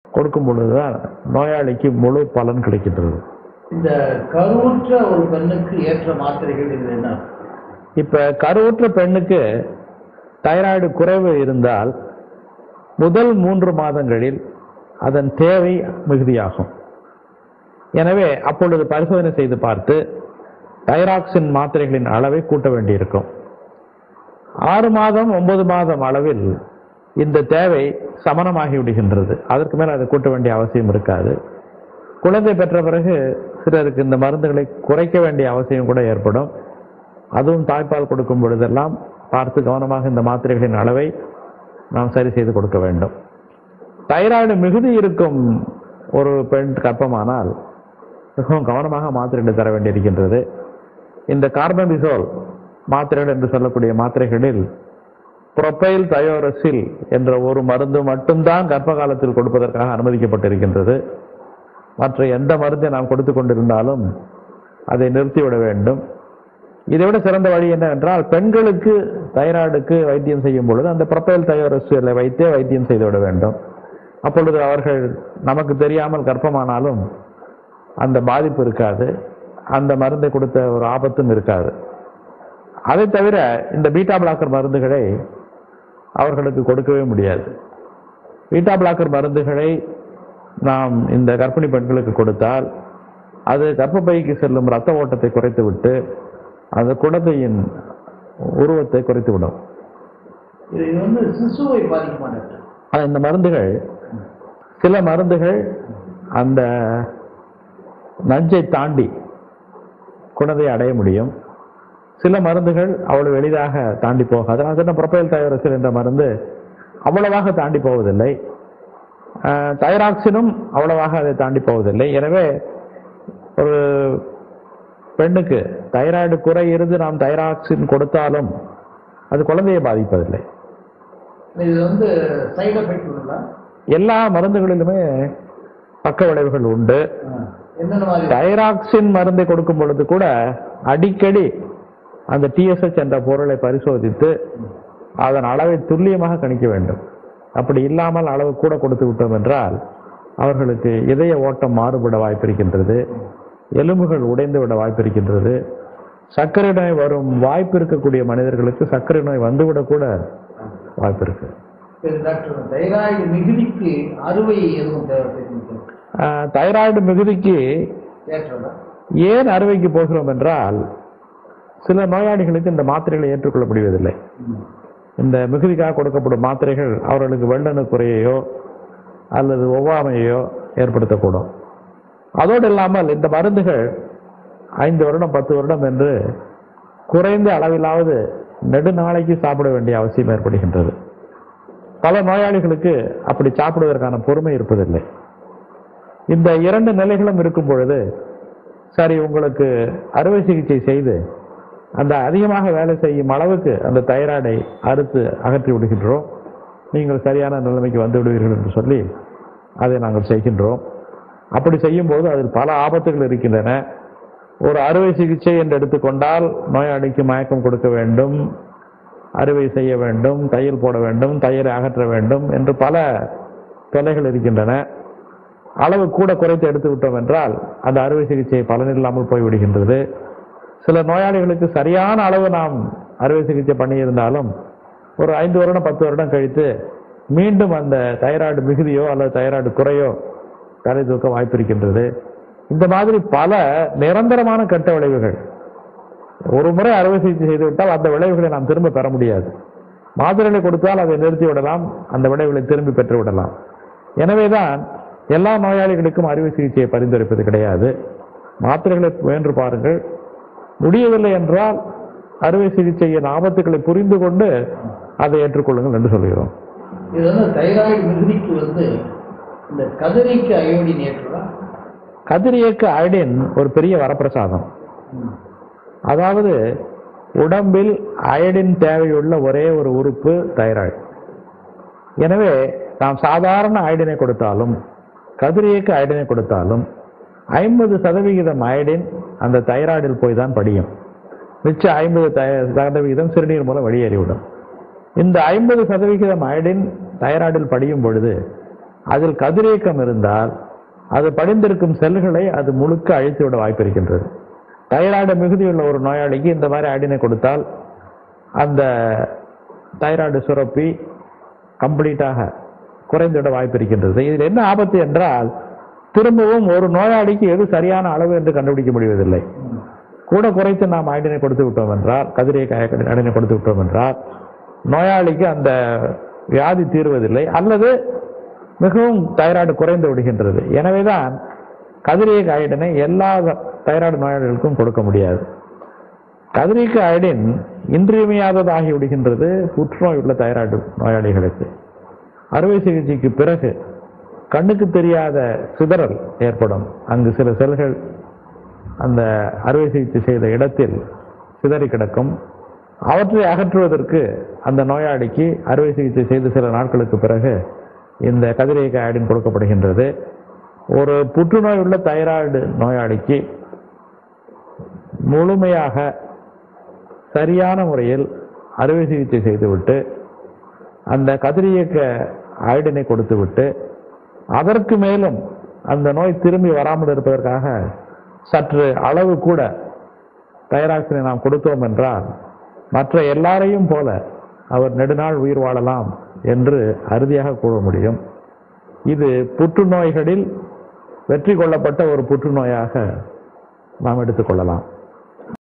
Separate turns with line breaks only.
கொடுக்கும் பொழுதுதான் நோயாளிக்கு முழு பலன் கிடைக்கின்றது.
இந்த கருவுற்ற ஒரு பெண்ணுக்கு ஏற்ற மாத்திரைகள் என்ன?
இப்ப கருவுற்ற பெண்ணுக்கு தைராய்டு குறைவு இருந்தால் முதல் 3 மாதங்களில் அதன் தேவை மிகுதியாகும். எனவே அப்பொழுது பரிசோதனை செய்து பார்த்து தைராக்சின் மாத்திரைகளின் அளவை கூட்ட வேண்டியிருக்கும். 6 மாதம் 9 மாதம் அளவில் இந்த தேவை சமனமாகி விடுகின்றது. அதற்கு மேல் அதை கூட்ட வேண்டிய அவசியம் இருக்காது. குழந்தை பெற்ற பிறகு சிலருக்கு இந்த மருந்துகளை குறைக்க வேண்டிய அவசியம் கூட ஏற்படும். அதுவும் தாய்ப்பால் கொடுக்கும் பொழுதெல்லாம் பார்த்து கவனமாக இந்த மாத்திரைகளின் அளவை நாம் சரி செய்து கொடுக்க வேண்டும். தைராய்டு மிகுதி இருக்கும் ஒரு பெண் கர்ப்பமானால் மிகவும் கவனமாக மாத்திரைகளை தர வேண்டியிருக்கின்றது. இந்த கார்பன்டிசோல் மாத்திரைகள் என்று சொல்லக்கூடிய மாத்திரைகளில் புரோபைல் தயோரசில் என்ற ஒரு மருந்து மட்டும்தான் கர்ப்ப காலத்தில் கொடுப்பதற்காக அனுமதிக்கப்பட்டிருக்கின்றது. மற்ற எந்த மருந்தை நாம் கொடுத்து கொண்டிருந்தாலும் அதை நிறுத்திவிட வேண்டும். இதைவிட சிறந்த வழி என்னவென்றால், பெண்களுக்கு தைராய்டுக்கு வைத்தியம் செய்யும் பொழுது அந்த புரோபைல் தயோரசிலை வைத்தே வைத்தியம் செய்துவிட வேண்டும். அப்பொழுது அவர்கள் நமக்கு தெரியாமல் கர்ப்பமானாலும் அந்த பாதிப்பு இருக்காது, அந்த மருந்தை கொடுத்த ஒரு ஆபத்தும் இருக்காது. அதை தவிர இந்த பீட்டா பிளாக்கர் மருந்துகளை அவர்களுக்கு கொடுக்கவே முடியாது. பீட்டா பிளாக்கர் மருந்துகளை நாம் இந்த கர்ப்பிணி பெண்களுக்கு கொடுத்தால் அது கர்ப்பப்பைக்கு செல்லும் இரத்த ஓட்டத்தை குறைத்துவிட்டு அந்த குழந்தையின் உருவத்தை குறைத்துவிடும்.
சிசுவை பாதிக்க மாட்டாங்க.
இந்த மருந்துகள், சில மருந்துகள் அந்த நஞ்சை தாண்டி குழந்தையை அடைய முடியும். சில மருந்துகள் அவ்வளவு எளிதாக தாண்டி போகாது. அதனால் புரோபைல் தயோரசில் என்ற மருந்து அவ்வளவாக தாண்டி போவதில்லை. தைராக்சினும் அவ்வளவாக அதை தாண்டி போவதில்லை. எனவே ஒரு பெண்ணுக்கு தைராய்டு குறை இருந்து நாம் தைராக்சின் கொடுத்தாலும் அது குழந்தையை பாதிப்பதில்லை.
இது சைடு எஃபெக்ட் உண்டா?
எல்லா மருந்துகளிலுமே பக்க விளைவுகள் உண்டு. தைராக்சின் மருந்தை கொடுக்கும் பொழுது கூட அடிக்கடி அந்த TSH என்ற பொருளை பரிசோதித்து அதன் அளவை துல்லியமாக கணிக்க வேண்டும். அப்படி இல்லாமல் அளவு கூட கொடுத்து விட்டோம் என்றால் அவர்களுக்கு இதய ஓட்டம் மாறுபட வாய்ப்பிருக்கின்றது, எலும்புகள் உடைந்து விட வாய்ப்பிருக்கின்றது. சர்க்கரை நோய் வரும் வாய்ப்பு இருக்கக்கூடிய மனிதர்களுக்கு சர்க்கரை நோய் வந்துவிட கூட வாய்ப்பு இருக்கு.
தைராய்டு மிகுதிக்கு அறுவை எதுவும் தேவைப்படுகிறது?
தைராய்டு மிகுதிக்கு ஏன் அறுவைக்கு போகிறோம் என்றால், சில நோயாளிகளுக்கு இந்த மாத்திரைகளை ஏற்றுக்கொள்ளப்படுவதில்லை. இந்த மிகுதிக்காக கொடுக்கப்படும் மாத்திரைகள் அவர்களுக்கு வெள்ளணு குறையையோ அல்லது ஒவ்வாமையோ ஏற்படுத்தக்கூடும். அதோடு இல்லாமல் இந்த மருந்துகள் 5 வருடம் 10 வருடம் என்று குறைந்த அளவிலாவது நெடுநாளைக்கு சாப்பிட வேண்டிய அவசியம் ஏற்படுகின்றது. பல நோயாளிகளுக்கு அப்படி சாப்பிடுவதற்கான பொறுமை இருப்பதில்லை. இந்த 2 நிலைகளும் இருக்கும் பொழுது சரி, உங்களுக்கு அறுவை சிகிச்சை செய்து அந்த அதிகமாக வேலை செய்யும் அளவுக்கு அந்த தைராய்டை அறுத்து அகற்றி விடுகின்றோம், நீங்கள் சரியான நிலைமைக்கு வந்து விடுவீர்கள் என்று சொல்லி அதை நாங்கள் செய்கின்றோம். அப்படி செய்யும்போது அதில் பல ஆபத்துகள் இருக்கின்றன. ஒரு அறுவை சிகிச்சை என்று எடுத்துக்கொண்டால் நோயாளிக்கு மயக்கம் கொடுக்க வேண்டும், அறுவை செய்ய வேண்டும், தையல் போட வேண்டும், தையலை அகற்ற வேண்டும் என்று பல தொல்லைகள் இருக்கின்றன. அளவு கூட குறைத்து எடுத்து விட்டோம் என்றால் அந்த அறுவை சிகிச்சை பலனில்லாமல் போய்விடுகின்றது. சில நோயாளிகளுக்கு சரியான அளவு நாம் அறுவை சிகிச்சை பண்ணியிருந்தாலும் ஒரு 5 வருடம் 10 வருடம் கழித்து மீண்டும் அந்த தைராய்டு மிகுதியோ அல்லது தைராய்டு குறையோ தலை தூக்க வாய்ப்பிருக்கின்றது. இந்த மாதிரி பல நிரந்தரமான கெட்ட விளைவுகள். ஒரு முறை அறுவை சிகிச்சை செய்துவிட்டால் அந்த விளைவுகளை நாம் திரும்ப பெற முடியாது. மாத்திரைகளை கொடுத்தால் அதை நிறுத்தி விடலாம், அந்த விளைவுகளை திரும்பி பெற்று விடலாம். எனவேதான் எல்லா நோயாளிகளுக்கும் அறுவை சிகிச்சையை பரிந்துரைப்பது கிடையாது. மாத்திரைகளை முயன்று பாருங்கள், முடியவில்லை என்றால் அறுவை சிகிச்சையின் ஆபத்துக்களை புரிந்து கொண்டு அதை ஏற்றுக்கொள்ளுங்கள் என்று சொல்கிறோம்.
இது தைராய்டு மிகுதிக்கு இந்த கதிரியக்க அயோடின் ஏற்றுதா?
கதிரியக்க அயோடின் ஒரு பெரிய வரப்பிரசாதம். அதாவது உடம்பில் அயோடின் தேவையுள்ள ஒரே ஒரு உறுப்பு தைராய்டு. எனவே நாம் சாதாரண அயோடினை கொடுத்தாலும் கதிரியக்க அயோடினை கொடுத்தாலும் 50% அயோடின் அந்த தைராய்டில் போய் தான் படியும். மிச்ச 50% சிறுநீர் மூலம் வெளியேறிவிடும். இந்த 50% அயோடின் தைராய்டில் படியும் பொழுது அதில் கதிரியக்கம் இருந்தால் அது படிந்திருக்கும் செல்களை அது முழுக்க அழித்து விட வாய்ப்பு இருக்கின்றது. தைராய்டு மிகுதியுள்ள ஒரு நோயாளிக்கு இந்த மாதிரி அயடினை கொடுத்தால் அந்த தைராய்டு சுரப்பி கம்ப்ளீட்டாக குறைந்துவிட வாய்ப்பு இருக்கின்றது. இதில் என்ன ஆபத்து என்றால், திரும்பவும் ஒரு நோயாளிக்கு எது சரியான அளவு என்று கண்டுபிடிக்க முடிவதில்லை. கூட குறைத்து நாம் அயடினை கொடுத்து விட்டோம் என்றால், கதிரியக்க அயடினை கொடுத்து விட்டோம் என்றால், நோயாளிக்கு அந்த வியாதி தீர்வதில்லை அல்லது மிகவும் தைராய்டு குறைந்து விடுகின்றது. எனவேதான் கதிரியக்க அயடினை எல்லா தைராய்டு நோயாளிகளுக்கும் கொடுக்க முடியாது. கதிரியக்க அயடின் இன்றியமையாததாகி விடுகின்றது புற்றுநோய் உள்ள தைராய்டு நோயாளிகளுக்கு. அறுவை சிகிச்சைக்கு பிறகு கண்ணுக்கு தெரியாத சிதறல் ஏற்படும். அங்கு சில செல்கள் அந்த அறுவை சிகிச்சை செய்த இடத்தில் சிதறி கிடக்கும். அவற்றை அகற்றுவதற்கு அந்த நோயாளிக்கு அறுவை சிகிச்சை செய்து சில நாட்களுக்கு பிறகு இந்த கதிரியக்க அயடின் கொடுக்கப்படுகின்றது. ஒரு புற்றுநோய் உள்ள தைராய்டு நோயாளிக்கு முழுமையாக சரியான முறையில் அறுவை சிகிச்சை செய்துவிட்டு அந்த கதிரியக்க அயடினை கொடுத்துவிட்டு அதற்கு மேலும் அந்த நோய் திரும்பி வராமல் இருப்பதற்காக சற்று அளவு கூட தைராக்சினை நாம் கொடுத்தோம் என்றால் மற்ற எல்லாரையும் போல அவர் நெடுநாள் உயிர் வாழலாம் என்று அறுதியாக கூற முடியும். இது புற்றுநோய்களில் வெற்றி கொள்ளப்பட்ட ஒரு புற்றுநோயாக நாம் எடுத்துக்கொள்ளலாம்.